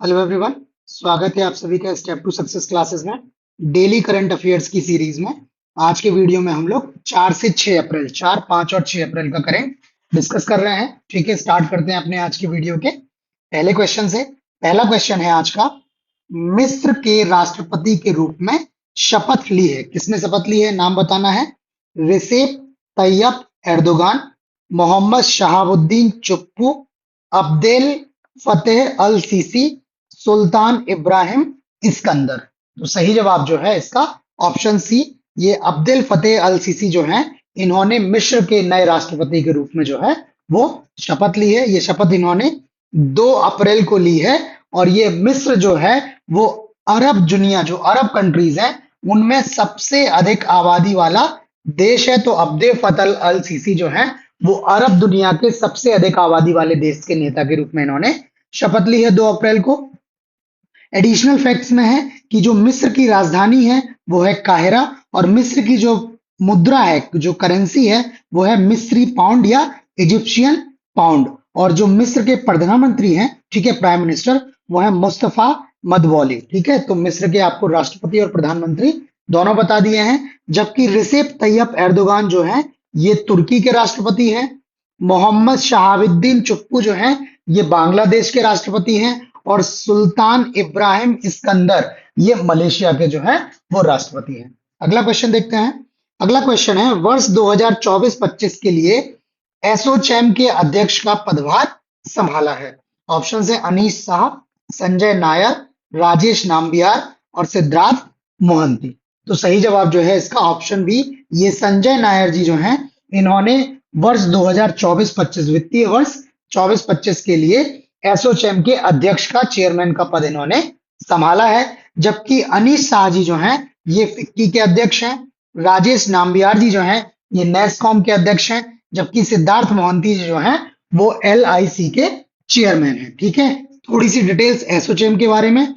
Hello everyone. स्वागत है आप सभी का स्टेप टू सक्सेस क्लासेस में डेली करंट अफेयर्स की सीरीज में। आज के वीडियो में हम लोग 4 से 6 अप्रैल 4, 5 और 6 अप्रैल का करेंट डिस्कस कर रहे हैं। ठीक है, स्टार्ट करते हैं अपने आज के वीडियो के पहले क्वेश्चन से। पहला क्वेश्चन है आज का, मिस्र के राष्ट्रपति के रूप में शपथ ली है, किसने शपथ ली है, नाम बताना है। Recep Tayyip Erdogan, Mohammed Shahabuddin Chuppu, Abdel Fattah el Sisi, Sultan Ibrahim Iskandar. तो सही जवाब जो है इसका ऑप्शन सी, ये अब्देल फतेह अल सीसी जो है, इन्होंने मिस्र के नए राष्ट्रपति के रूप में जो है वो शपथ ली है। ये शपथ इन्होंने 2 अप्रैल को ली है। और ये मिस्र जो है वो अरब दुनिया, जो अरब कंट्रीज हैं उनमें सबसे अधिक आबादी वाला देश है। तो अब्देल फतेह अल सीसी जो है वो अरब दुनिया के सबसे अधिक आबादी वाले देश के नेता के रूप में इन्होंने शपथ ली है 2 अप्रैल को। एडिशनल फैक्ट्स में है कि जो मिस्र की राजधानी है वो है काहिरा, और मिस्र की जो मुद्रा है, जो करेंसी है, वो है मिस्री पाउंड या इजिप्शियन पाउंड। और जो मिस्र के प्रधानमंत्री हैं, ठीक है, प्राइम मिनिस्टर, वो है मुस्तफा मदबौली। ठीक है, तो मिस्र के आपको राष्ट्रपति और प्रधानमंत्री दोनों बता दिए हैं। जबकि रिसेप तैयब एर्दोगान जो है ये तुर्की के राष्ट्रपति हैं। मोहम्मद शहाबुद्दीन चुप्पू जो है ये बांग्लादेश के राष्ट्रपति हैं। और सुल्तान इब्राहिम इस्कंदर ये मलेशिया के जो है वो राष्ट्रपति हैं। अगला क्वेश्चन देखते हैं। अगला क्वेश्चन है, वर्ष 2024-25 के लिए एसोचैम के अध्यक्ष का पदभार संभाला है। ऑप्शन है अनीश शाह, संजय नायर, राजेश नाम्बियार और सिद्धार्थ मोहंती। तो सही जवाब जो है इसका ऑप्शन बी, ये संजय नायर जी जो हैं इन्होंने वर्ष 2024-25 वित्तीय वर्ष 24-25 के लिए एसोचैम के अध्यक्ष का, चेयरमैन का पद इन्होंने संभाला है। जबकि अनीश शाह जी जो हैं ये फिक्की के अध्यक्ष हैं। राजेश नाम्बियार जी जो हैं ये नेस्कॉम के अध्यक्ष हैं। जबकि सिद्धार्थ मोहंती जी जो हैं वो एलआईसी के चेयरमैन हैं। ठीक है, थोड़ी सी डिटेल्स एसोचैम के बारे में।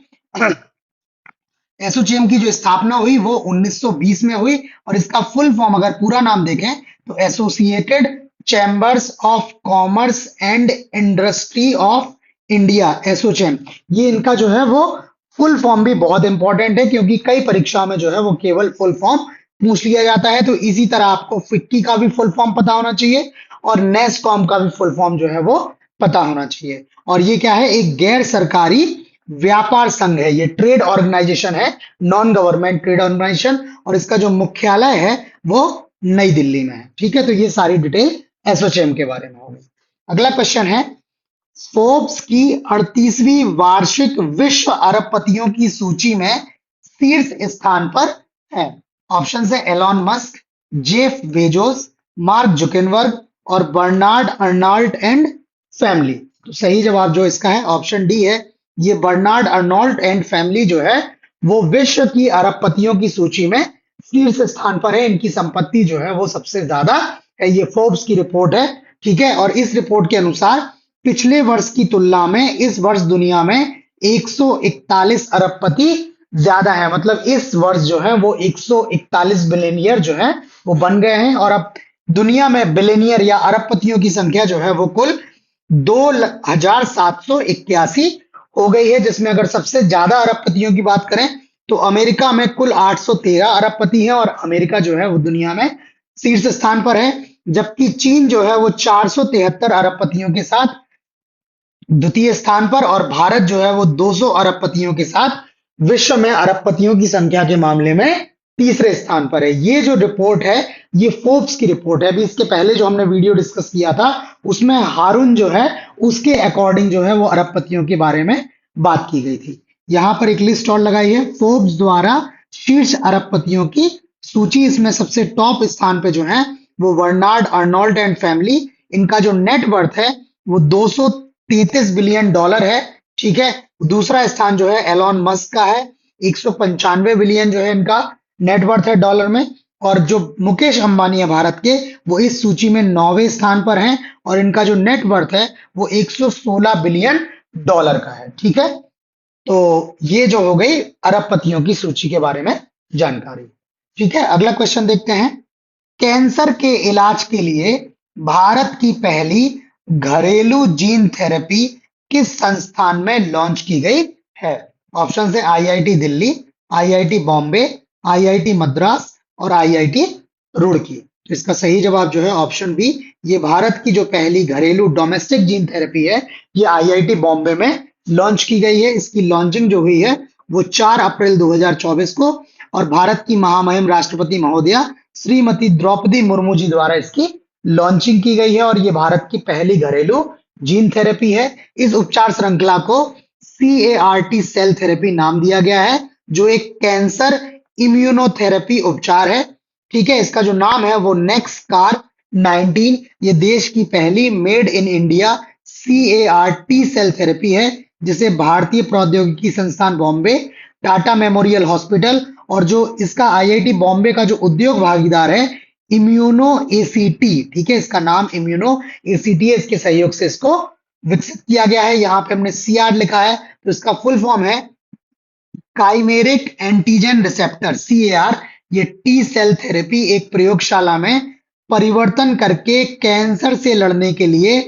एसोचैम की जो स्थापना हुई वो 1920 में हुई, और इसका फुल फॉर्म अगर पूरा नाम देखें तो associated chambers of commerce and industry of India, ASSOCHAM. ये इनका जो है वो फुल फॉर्म भी बहुत इंपॉर्टेंट है, क्योंकि कई परीक्षाओं में जो है वो केवल फुल फॉर्म पूछ लिया जाता है। तो इसी तरह आपको फिक्की का भी फुल फॉर्म पता होना चाहिए और नेस्कॉम का भी फुल फॉर्म जो है वो पता होना चाहिए। और ये क्या है, एक गैर सरकारी व्यापार संघ है, ये ट्रेड ऑर्गेनाइजेशन है, नॉन गवर्नमेंट ट्रेड ऑर्गेनाइजेशन। और इसका जो मुख्यालय है वो नई दिल्ली में है। ठीक है, तो ये सारी डिटेल एसोचैम के बारे में होगी। अगला क्वेश्चन है, फोर्ब्स की 38वीं वार्षिक विश्व अरबपतियों की सूची में शीर्ष स्थान पर है। ऑप्शन है Elon Musk, Jeff Bezos, mark Zuckerberg और बर्नार्ड अर्नॉल्ट एंड फैमिली। तो सही जवाब जो इसका है ऑप्शन डी है, ये बर्नार्ड अर्नॉल्ट एंड फैमिली जो है वो विश्व की अरबपतियों की सूची में शीर्ष स्थान पर है। इनकी संपत्ति जो है वो सबसे ज्यादा है। ये फोर्ब्स की रिपोर्ट है। ठीक है, और इस रिपोर्ट के अनुसार पिछले वर्ष की तुलना में इस वर्ष दुनिया में 141 अरबपति ज्यादा है। मतलब इस वर्ष जो है वो 141 बिलियनियर जो है वो बन गए हैं। और अब दुनिया में बिलियनियर या अरबपतियों की संख्या जो है वो कुल 2781 हो गई है, जिसमें अगर सबसे ज्यादा अरबपतियों की बात करें तो अमेरिका में कुल 813 अरबपति हैं, और अमेरिका जो है वो दुनिया में शीर्ष स्थान पर है। जबकि चीन जो है वो 473 अरबपतियों के साथ द्वितीय स्थान पर, और भारत जो है वो 200 अरबपतियों के साथ विश्व में अरबपतियों की संख्या के मामले में तीसरे स्थान पर है। ये जो रिपोर्ट है ये फोर्ब्स की रिपोर्ट है। अभी इसके पहले जो हमने वीडियो डिस्कस किया था उसमें हारून जो है उसके अकॉर्डिंग जो है वो अरबपतियों के बारे में बात की गई थी। यहां पर एक लिस्ट और लगाई है फोर्ब्स द्वारा शीर्ष अरबपतियों की सूची। इसमें सबसे टॉप स्थान पे जो है वो बर्नार्ड अर्नॉल्ट एंड फैमिली। इनका जो नेट वर्थ है वो 233 बिलियन डॉलर है। ठीक है, दूसरा स्थान जो है एलॉन मस्क का है, 195 बिलियन जो है इनका नेटवर्थ है डॉलर में। और जो मुकेश अंबानी है भारत के, वो इस सूची में 9वें स्थान पर हैं, और इनका जो नेटवर्थ है वो 116 बिलियन डॉलर का है। ठीक है, तो ये जो हो गई अरबपतियों की सूची के बारे में जानकारी। ठीक है, अगला क्वेश्चन देखते हैं। कैंसर के इलाज के लिए भारत की पहली घरेलू जीन थेरेपी किस संस्थान में लॉन्च की गई है? ऑप्शन है IIT Delhi, IIT Bombay, IIT Madras और आईआईटी रुड़की। तो इसका सही जवाब जो है ऑप्शन बी, ये भारत की जो पहली घरेलू डोमेस्टिक जीन थेरेपी है, ये आईआईटी बॉम्बे में लॉन्च की गई है। इसकी लॉन्चिंग जो हुई है वो 4 अप्रैल 2024 को और भारत की महामहिम राष्ट्रपति महोदया श्रीमती द्रौपदी मुर्मू जी द्वारा इसकी लॉन्चिंग की गई है और ये भारत की पहली घरेलू जीन थेरेपी है। इस उपचार श्रृंखला को CAR-T सेल थेरेपी नाम दिया गया है, जो एक कैंसर इम्यूनोथेरेपी उपचार है। ठीक है, इसका जो नाम है वो नेक्सकार 19, ये देश की पहली made in India CAR-T cell therapy है, जिसे भारतीय प्रौद्योगिकी संस्थान बॉम्बे, टाटा मेमोरियल हॉस्पिटल और जो इसका आईआईटी बॉम्बे का जो उद्योग भागीदार है इम्यूनो ACT, ठीक है, इसका नाम इम्यूनो ACT है, इसके सहयोग से इसको विकसित किया गया है। यहाँ पे हमने CR लिखा है, तो इसका फुल फॉर्म है काइमेरिक एंटीजन रिसेप्टर CAR। ये टी सेल थेरेपी एक प्रयोगशाला में परिवर्तन करके कैंसर से लड़ने के लिए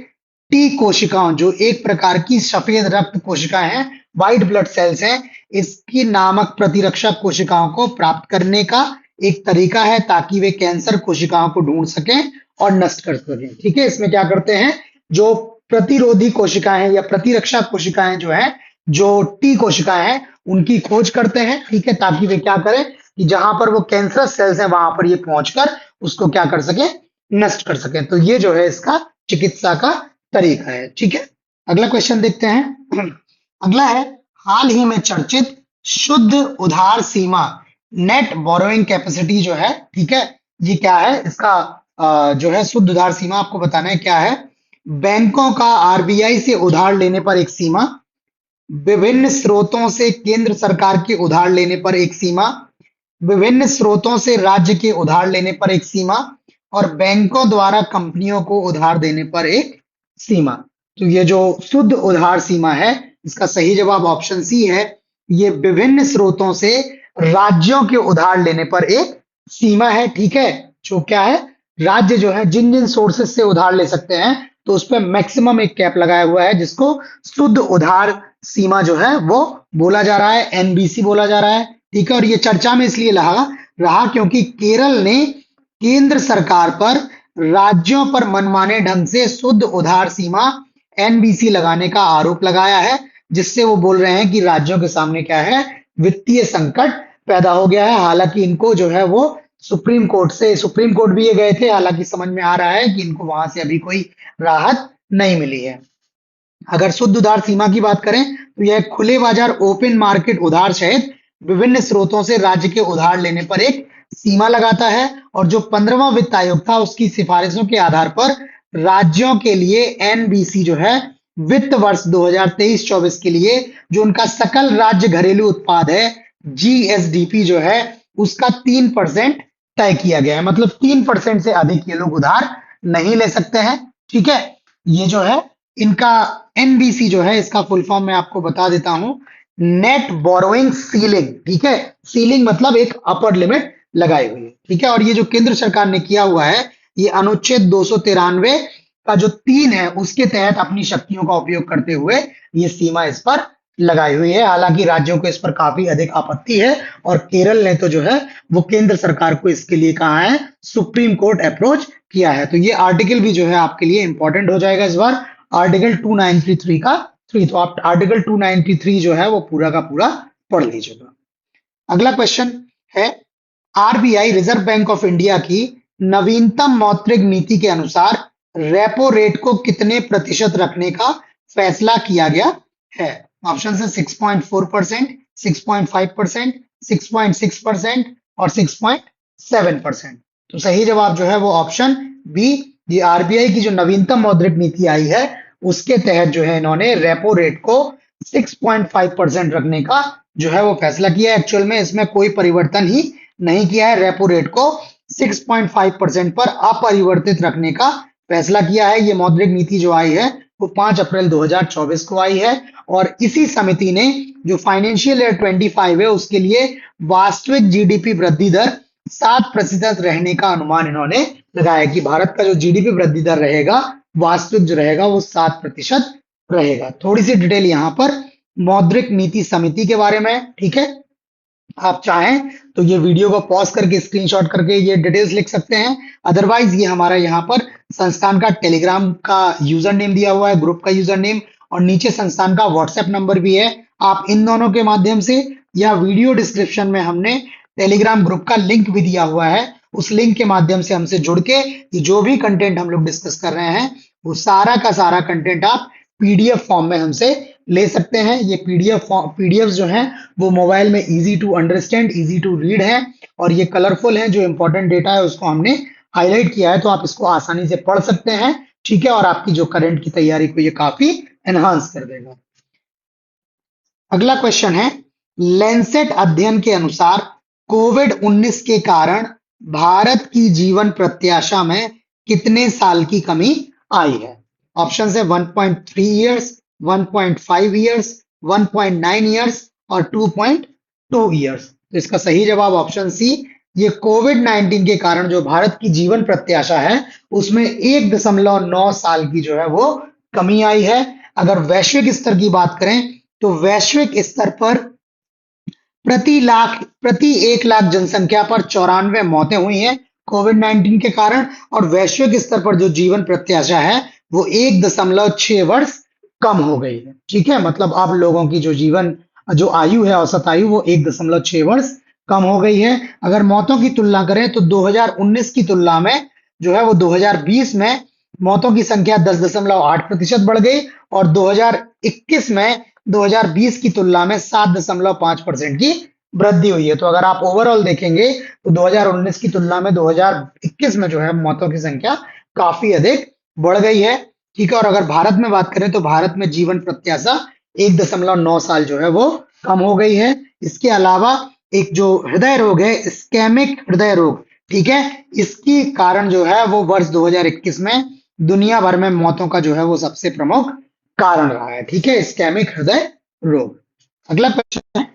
टी कोशिकाओं, जो एक प्रकार की सफेद रक्त कोशिकाएं हैं, व्हाइट ब्लड सेल्स हैं, इसकी नामक प्रतिरक्षा कोशिकाओं को प्राप्त करने का एक तरीका है, ताकि वे कैंसर कोशिकाओं को ढूंढ सकें और नष्ट कर सकें। ठीक है, इसमें क्या करते हैं, जो प्रतिरोधी कोशिकाएं हैं या प्रतिरक्षा कोशिकाएं जो है, जो टी कोशिकाएं हैं, उनकी खोज करते हैं। ठीक है, ताकि वे क्या करें कि जहां पर वो कैंसरस सेल्स हैं वहां पर ये पहुंचकर उसको क्या कर सके, नष्ट कर सके। तो ये जो है इसका चिकित्सा का तरीका है। ठीक है, अगला क्वेश्चन देखते हैं। अगला है, हाल ही में चर्चित शुद्ध उधार सीमा नेट बोरोइंग कैपेसिटी जो है, ठीक है, ये क्या है, इसका जो है शुद्ध उधार सीमा आपको बताना है क्या है। बैंकों का RBI से उधार लेने पर एक सीमा, विभिन्न स्रोतों से केंद्र सरकार के उधार लेने पर एक सीमा, विभिन्न स्रोतों से राज्य के उधार लेने पर एक सीमा और बैंकों द्वारा कंपनियों को उधार देने पर एक सीमा। तो ये जो शुद्ध उधार सीमा है, इसका सही जवाब ऑप्शन सी है। ये विभिन्न स्रोतों से राज्यों के उधार लेने पर एक सीमा है। ठीक है, जो क्या है, राज्य जो है जिन जिन सोर्सेस से उधार ले सकते हैं, तो उस पर मैक्सिमम एक कैप लगाया हुआ है, जिसको शुद्ध उधार सीमा जो है वो बोला जा रहा है, NBC बोला जा रहा है। ठीक है, और ये चर्चा में इसलिए रहा क्योंकि केरल ने केंद्र सरकार पर राज्यों पर मनमाने ढंग से शुद्ध उधार सीमा NBC लगाने का आरोप लगाया है, जिससे वो बोल रहे हैं कि राज्यों के सामने क्या है, वित्तीय संकट पैदा हो गया है। हालांकि इनको जो है वो सुप्रीम कोर्ट भी ये गए थे, हालांकि समझ में आ रहा है कि इनको वहां से अभी कोई राहत नहीं मिली है। अगर शुद्ध उधार सीमा की बात करें तो यह खुले बाजार ओपन मार्केट उधार सहित विभिन्न स्रोतों से राज्य के उधार लेने पर एक सीमा लगाता है, और जो 15वां वित्त आयोग था उसकी सिफारिशों के आधार पर राज्यों के लिए NBC जो है वित्त वर्ष 2023-24 के लिए जो उनका सकल राज्य घरेलू उत्पाद है GSDP जो है उसका 3% तय किया गया है। मतलब 3% से अधिक ये लोग उधार नहीं ले सकते हैं। ठीक है, ये जो है इनका NBC जो है, इसका फुल फॉर्म मैं आपको बता देता हूं, नेट बोरोइंग सीलिंग। ठीक है, सीलिंग मतलब एक अपर लिमिट लगाई हुई है। ठीक है, और ये जो केंद्र सरकार ने किया हुआ है, ये अनुच्छेद 293 का जो 3 है उसके तहत अपनी शक्तियों का उपयोग करते हुए ये सीमा इस पर लगाई हुई है। हालांकि राज्यों को इस पर काफी अधिक आपत्ति है और केरल ने तो जो है वो केंद्र सरकार को इसके लिए कहा है, सुप्रीम कोर्ट अप्रोच किया है। तो ये आर्टिकल भी जो है आपके लिए इंपॉर्टेंट हो जाएगा इस बार, आर्टिकल 293 का 3। तो आप आर्टिकल 293 जो है वो पूरा का पूरा पढ़ लीजिएगा। अगला क्वेश्चन है, RBI reserve bank of India की नवीनतम मौद्रिक नीति के अनुसार रेपो रेट को कितने प्रतिशत रखने का फैसला किया गया है? ऑप्शन है 6.4%, 6.5%, 6.6% और 6.7%। तो सही जवाब जो है वो ऑप्शन बी, ये RBI की जो नवीनतम मौद्रिक नीति आई है उसके तहत जो है इन्होंने रेपो रेट को 6.5% रखने का जो है वो फैसला किया है। एक्चुअल में इसमें कोई परिवर्तन ही नहीं किया है, रेपो रेट को 6.5% पर अपरिवर्तित रखने का फैसला किया है। ये मौद्रिक नीति जो आई है वो 5 अप्रैल 2024 को आई है और इसी समिति ने जो फाइनेंशियल ईयर 25 है उसके लिए वास्तविक GDP वृद्धि दर 7% रहने का अनुमान इन्होंने लगाया कि भारत का जो GDP वृद्धि दर रहेगा वास्तविक जो रहेगा वो 7% रहेगा। थोड़ी सी डिटेल यहाँ पर मौद्रिक नीति समिति के बारे में है, ठीक है। आप चाहें तो ये वीडियो को पॉज करके स्क्रीनशॉट करके ये डिटेल्स लिख सकते हैं। अदरवाइज ये हमारा यहाँ पर संस्थान का टेलीग्राम का यूजर नेम दिया हुआ है, ग्रुप का यूजर नेम, और नीचे संस्थान का व्हाट्सएप नंबर भी है। आप इन दोनों के माध्यम से, या वीडियो डिस्क्रिप्शन में हमने टेलीग्राम ग्रुप का लिंक भी दिया हुआ है, उस लिंक के माध्यम से हमसे जुड़ के ये जो भी कंटेंट हम लोग डिस्कस कर रहे हैं वो सारा का सारा कंटेंट आप पीडीएफ फॉर्म में हमसे ले सकते हैं। ये पीडीएफ जो हैं वो मोबाइल में easy to understand, easy to read है, और ये कलरफुल है। जो इंपॉर्टेंट डेटा है उसको हमने हाईलाइट किया है, तो आप इसको आसानी से पढ़ सकते हैं, ठीक है। और आपकी जो करंट की तैयारी को ये काफी एनहांस कर देगा। अगला क्वेश्चन है, लैंसेट अध्ययन के अनुसार कोविड-19 के कारण भारत की जीवन प्रत्याशा में कितने साल की कमी आई है? ऑप्शन है 1.3 ईयर्स, 1.5 ईयर्स, 1.9 ईयर्स और 2.2 ईयर्स। तो इसका सही जवाब ऑप्शन सी, ये कोविड-19 के कारण जो भारत की जीवन प्रत्याशा है उसमें 1.9 साल की जो है वो कमी आई है। अगर वैश्विक स्तर की बात करें तो वैश्विक स्तर पर प्रति 1 लाख जनसंख्या पर 94 मौतें हुई हैं कोविड-19 के कारण, और वैश्विक स्तर पर जो जीवन प्रत्याशा है वो 1.6 वर्ष कम हो गई है, ठीक है। मतलब अब लोगों की जो आयु है, औसत आयु, वो 1.6 वर्ष कम हो गई है। अगर मौतों की तुलना करें तो 2019 की तुलना में जो है वो 2020 में मौतों की संख्या 10.8% बढ़ गई, और 2021 में 2020 की तुलना में 7.5% की वृद्धि हुई है। तो अगर आप ओवरऑल देखेंगे तो 2019 की तुलना में 2021 में जो है मौतों की संख्या काफी अधिक बढ़ गई है, ठीक है। और अगर भारत में बात करें तो भारत में जीवन प्रत्याशा 1.9 साल जो है वो कम हो गई है। इसके अलावा एक जो हृदय रोग है, इस्केमिक हृदय रोग, ठीक है, इसकी कारण जो है वो वर्ष 2021 में दुनिया भर में मौतों का जो है वो सबसे प्रमुख कारण रहा है, ठीक है, इस्केमिक हृदय रोग। अगला क्वेश्चन है,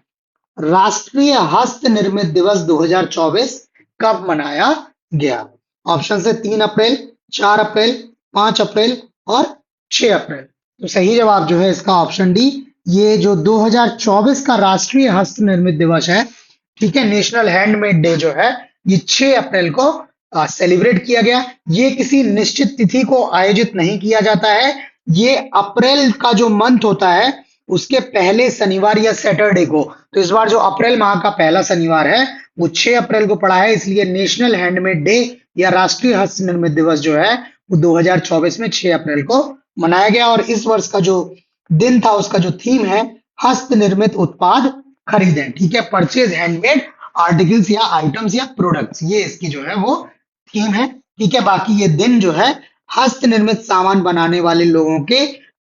राष्ट्रीय हस्त निर्मित दिवस 2024 कब मनाया गया? ऑप्शन है 3 अप्रैल, 4 अप्रैल, 5 अप्रैल और 6 अप्रैल। तो सही जवाब जो है इसका ऑप्शन डी, ये जो 2024 का राष्ट्रीय हस्त निर्मित दिवस है, ठीक है, नेशनल हैंडमेड डे जो है, ये 6 अप्रैल को सेलिब्रेट किया गया। ये किसी निश्चित तिथि को आयोजित नहीं किया जाता है, ये अप्रैल का जो मंथ होता है उसके पहले शनिवार या सैटरडे को, तो इस बार जो अप्रैल माह का पहला शनिवार है वो 6 अप्रैल को पड़ा है, इसलिए नेशनल हैंडमेड डे या राष्ट्रीय हस्त निर्मित दिवस जो है वो 2024 में 6 अप्रैल को मनाया गया। और इस वर्ष का जो दिन था उसका जो थीम है, हस्त निर्मित उत्पाद खरीदें, ठीक है, परचेज हैंडमेड आर्टिकल्स या आइटम्स या प्रोडक्ट्स, ये इसकी जो है वो थीम है, ठीक है। बाकी ये दिन जो है हस्त निर्मित सामान बनाने वाले लोगों के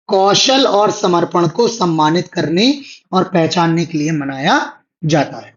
कौशल और समर्पण को सम्मानित करने और पहचानने के लिए मनाया जाता है।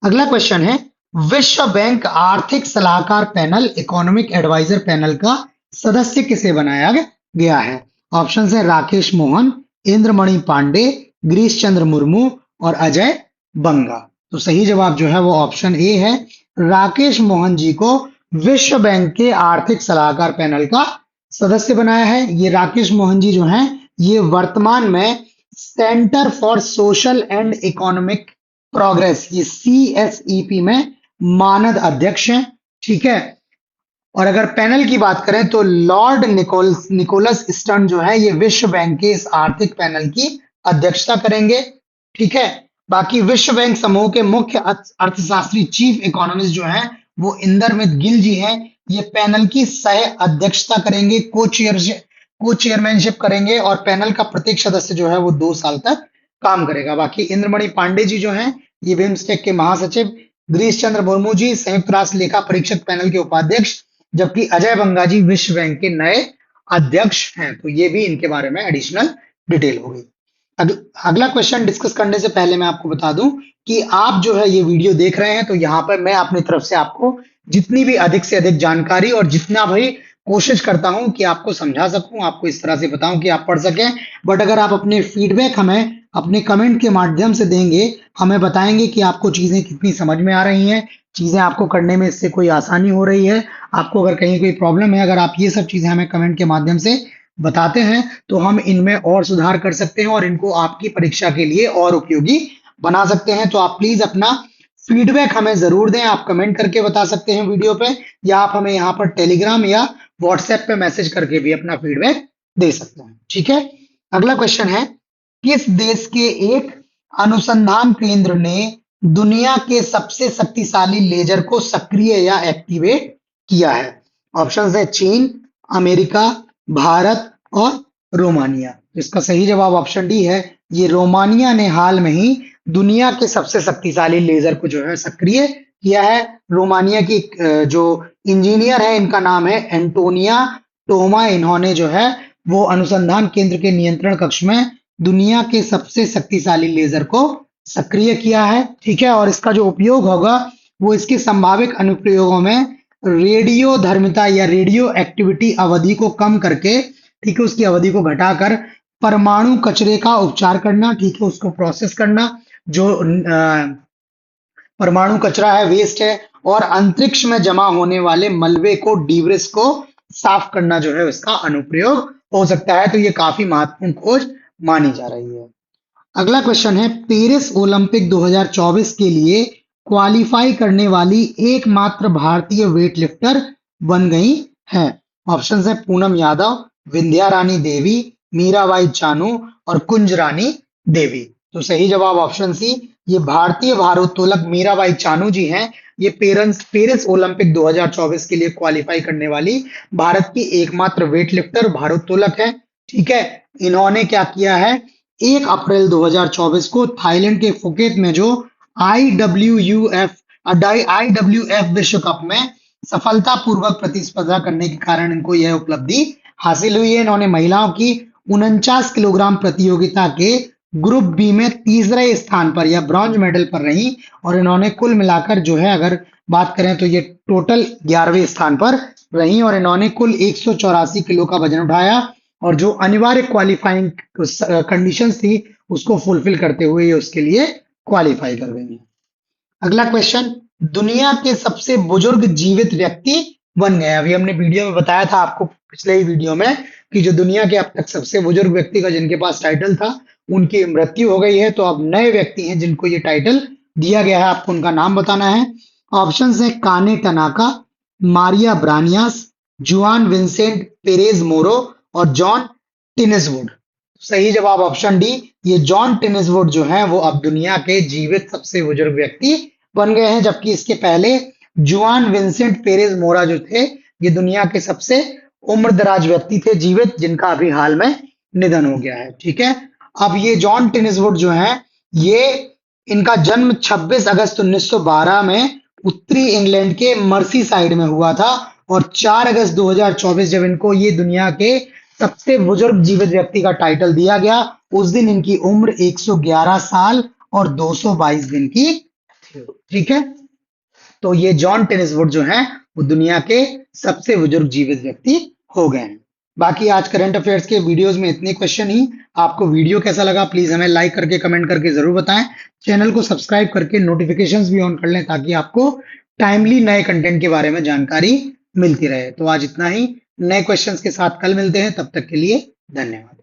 अगला क्वेश्चन है, विश्व बैंक आर्थिक सलाहकार पैनल, इकोनॉमिक एडवाइजर पैनल का सदस्य किसे बनाया गया है? ऑप्शन है राकेश मोहन, इंद्रमणि पांडे, गिरीश चंद्र मुर्मू और अजय बंगा। तो सही जवाब जो है वो ऑप्शन ए है, राकेश मोहन जी को विश्व बैंक के आर्थिक सलाहकार पैनल का सदस्य बनाया है। ये राकेश मोहन जी जो हैं ये वर्तमान में centre for social and economic progress, ये CSEP में मानद अध्यक्ष हैं, ठीक है। और अगर पैनल की बात करें तो लॉर्ड निकोलस स्टर्न जो है ये विश्व बैंक के इस आर्थिक पैनल की अध्यक्षता करेंगे, ठीक है। बाकी विश्व बैंक समूह के मुख्य अर्थशास्त्री, चीफ इकोनॉमिस्ट जो हैं वो इंदरमित गिल जी हैं, ये पैनल की सह अध्यक्षता करेंगे, को चेयरमैनशिप करेंगे, और पैनल का प्रत्येक सदस्य जो है वो 2 साल तक काम करेगा। बाकी इंद्रमणि पांडे जी जो हैं ये बिम्स्टेक के महासचिव, गिरीश चंद्र मुर्मू जी संयुक्त राष्ट्र लेखा परीक्षक पैनल के उपाध्यक्ष, जबकि अजय बंगा जी विश्व बैंक के नए अध्यक्ष हैं। तो ये भी इनके बारे में एडिशनल डिटेल होगी। अगला क्वेश्चन डिस्कस करने से पहले मैं आपको बता दूं कि आप जो है ये वीडियो देख रहे हैं तो यहाँ पर मैं अपनी तरफ से आपको जितनी भी अधिक से अधिक जानकारी और जितना भी कोशिश करता हूं कि आपको समझा सकूं, आपको इस तरह से बताऊं कि आप पढ़ सकें। बट अगर आप अपने फीडबैक हमें अपने कमेंट के माध्यम से देंगे, हमें बताएंगे कि आपको चीजें कितनी समझ में आ रही हैं, चीजें आपको करने में इससे कोई आसानी हो रही है, आपको अगर कहीं कोई प्रॉब्लम है, अगर आप ये सब चीजें हमें कमेंट के माध्यम से बताते हैं तो हम इनमें और सुधार कर सकते हैं और इनको आपकी परीक्षा के लिए और उपयोगी बना सकते हैं। तो आप प्लीज अपना फीडबैक हमें जरूर दें। आप कमेंट करके बता सकते हैं वीडियो पे, या आप हमें यहाँ पर टेलीग्राम या व्हाट्सएप पे मैसेज करके भी अपना फीडबैक दे सकते हैं। ठीक है, अगला क्वेश्चन है, किस देश के एक अनुसंधान केंद्र ने दुनिया के सबसे शक्तिशाली लेजर को सक्रिय या एक्टिवेट किया है? ऑप्शंस है चीन, अमेरिका, भारत और रोमानिया। इसका सही जवाब ऑप्शन डी है। ये रोमानिया ने हाल में ही दुनिया के सबसे शक्तिशाली लेजर को जो है सक्रिय किया है। रोमानिया की जो इंजीनियर है, इनका नाम है एंटोनिया टोमा। इन्होंने जो है वो अनुसंधान केंद्र के नियंत्रण कक्ष में दुनिया के सबसे शक्तिशाली लेजर को सक्रिय किया है। ठीक है, और इसका जो उपयोग होगा वो इसके संभावित अनुप्रयोगों में रेडियो धर्मिता या रेडियो एक्टिविटी अवधि को कम करके, ठीक है, उसकी अवधि को घटाकर परमाणु कचरे का उपचार करना, ठीक है, उसको प्रोसेस करना, जो परमाणु कचरा है, वेस्ट है, और अंतरिक्ष में जमा होने वाले मलबे को, डिब्रिस को साफ करना जो है इसका अनुप्रयोग हो सकता है। तो ये काफी महत्वपूर्ण खोज मानी जा रही है। अगला क्वेश्चन है, पेरिस ओलंपिक 2024 के लिए क्वालिफाई करने वाली एकमात्र भारतीय वेटलिफ्टर बन गई हैं। ऑप्शंस है पूनम यादव, विंध्या रानी देवी, मीराबाई चानू और कुंज रानी देवी। तो सही जवाब ऑप्शन सी, ये भारतीय भारोत्तोलक मीराबाई चानू जी हैं। ये पेरिस ओलंपिक 2024 के लिए क्वालिफाई करने वाली भारत की एकमात्र वेटलिफ्टर भारोत्तोलक है। ठीक है, इन्होंने क्या किया है, 1 अप्रैल 2024 को थाईलैंड के फुकेत में जो आईडब्ल्यूएफ विश्व कप में सफलतापूर्वक प्रतिस्पर्धा करने के कारण इनको यह उपलब्धि हासिल हुई है। इन्होंने महिलाओं की 49 किलोग्राम प्रतियोगिता के ग्रुप बी में तीसरे स्थान पर या ब्रॉन्ज मेडल पर रही, और इन्होंने कुल मिलाकर जो है अगर बात करें तो ये टोटल 11वें स्थान पर रही, और इन्होंने कुल 184 किलो का वजन उठाया, और जो अनिवार्य क्वालिफाइंग कंडीशंस थी उसको फुलफिल करते हुए ये उसके लिए क्वालिफाई कर गई हैं। अगला क्वेश्चन, दुनिया के सबसे बुजुर्ग जीवित व्यक्ति बन गए। अभी हमने वीडियो में बताया था आपको पिछले ही वीडियो में कि जो दुनिया के अब तक सबसे बुजुर्ग व्यक्ति का जिनके पास टाइटल था उनकी मृत्यु हो गई है। तो अब नए व्यक्ति हैं जिनको ये टाइटल दिया गया है, आपको उनका नाम बताना है। ऑप्शन है काने टनाका, मारिया ब्रानियास, जुआन विंसेंट पेरेज मोरो और जॉन टिनेसवुड। सही जवाब ऑप्शन डी, ये जॉन टिनेसवुड जो है वो अब दुनिया के जीवित सबसे बुजुर्ग व्यक्ति बन गए हैं, जबकि इसके पहले जुआन विंसेंट पेरेज मोरा जो थे ये दुनिया के सबसे उम्रदराज व्यक्ति थे जीवित, जिनका अभी हाल में निधन हो गया है। ठीक है, अब ये जॉन टिनेसवुड जो है ये इनका जन्म 26 अगस्त 1912 में उत्तरी इंग्लैंड के मर्सी साइड में हुआ था, और 4 अगस्त 2024 जब इनको ये दुनिया के सबसे बुजुर्ग जीवित व्यक्ति का टाइटल दिया गया, उस दिन इनकी उम्र 111 साल और 222 दिन की थी। ठीक है, तो ये जॉन टिनेसवुड जो है वो दुनिया के सबसे बुजुर्ग जीवित व्यक्ति हो गए हैं। बाकी आज करंट अफेयर्स के वीडियोस में इतने क्वेश्चन ही। आपको वीडियो कैसा लगा प्लीज हमें लाइक करके कमेंट करके जरूर बताएं। चैनल को सब्सक्राइब करके नोटिफिकेशंस भी ऑन कर लें ताकि आपको टाइमली नए कंटेंट के बारे में जानकारी मिलती रहे। तो आज इतना ही, नए क्वेश्चंस के साथ कल मिलते हैं, तब तक के लिए धन्यवाद।